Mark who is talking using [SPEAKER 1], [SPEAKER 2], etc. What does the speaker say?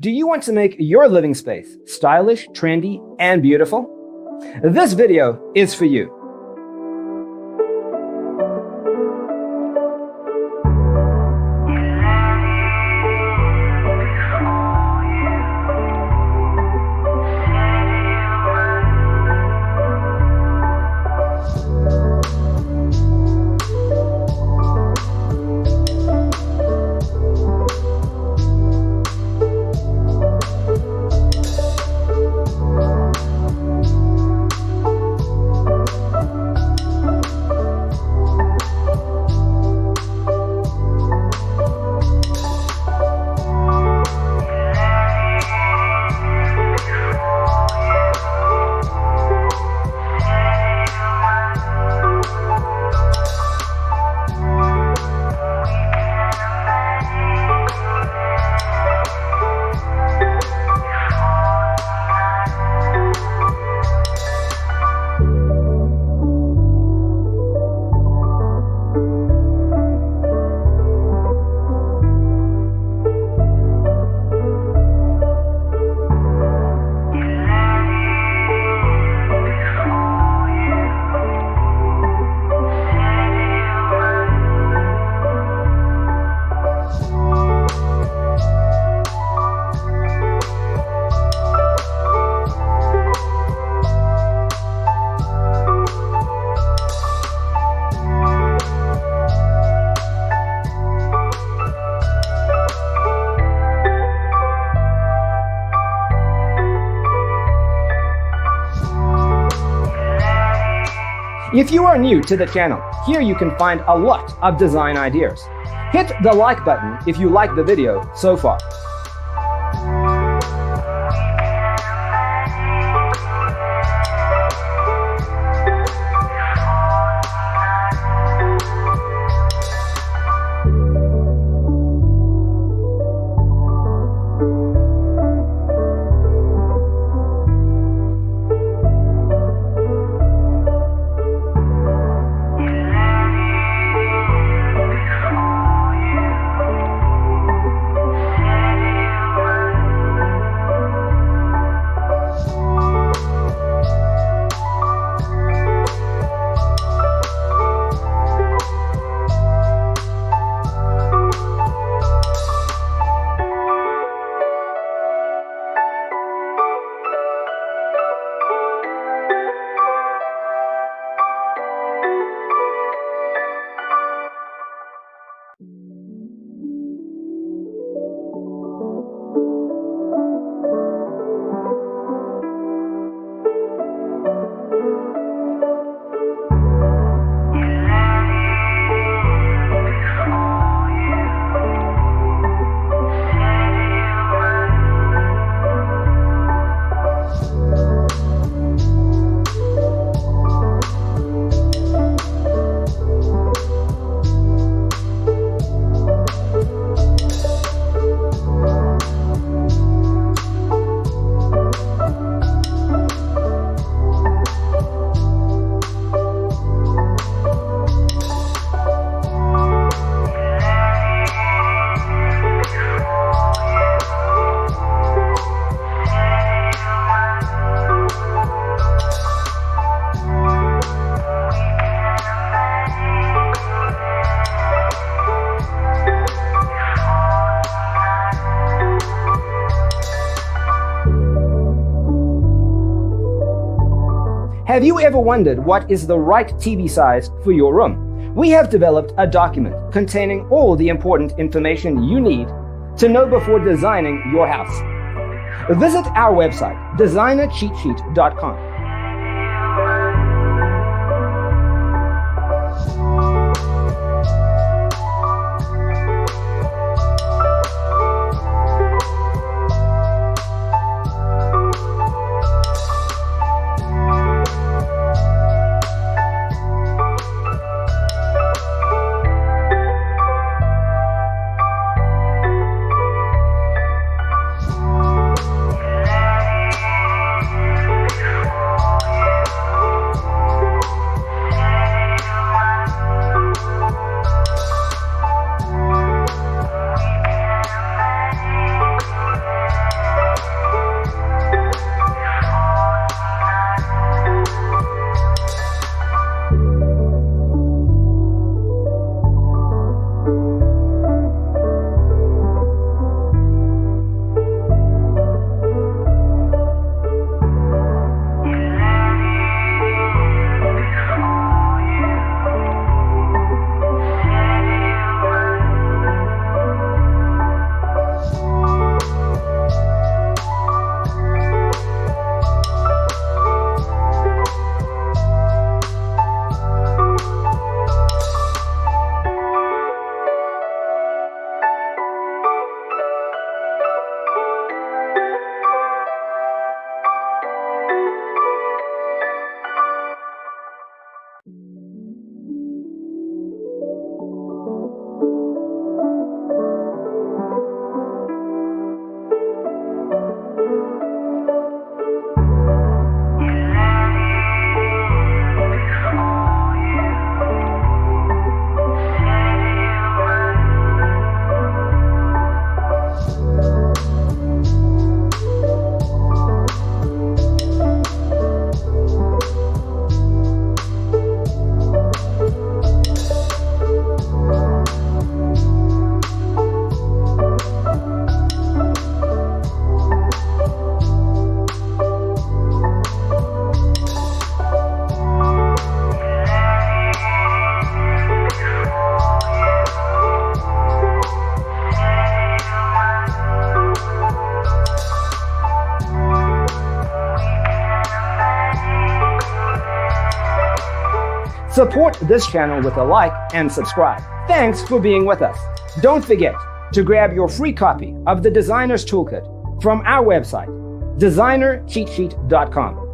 [SPEAKER 1] Do you want to make your living space stylish, trendy, and beautiful? This video is for you. If you are new to the channel, here you can find a lot of design ideas. Hit the like button if you like the video so far. Have you ever wondered what is the right TV size for your room? We have developed a document containing all the important information you need to know before designing your house. Visit our website, designercheatsheet.com. Support this channel with a like and subscribe. Thanks for being with us. Don't forget to grab your free copy of the Designer's Toolkit from our website, designercheatsheet.com.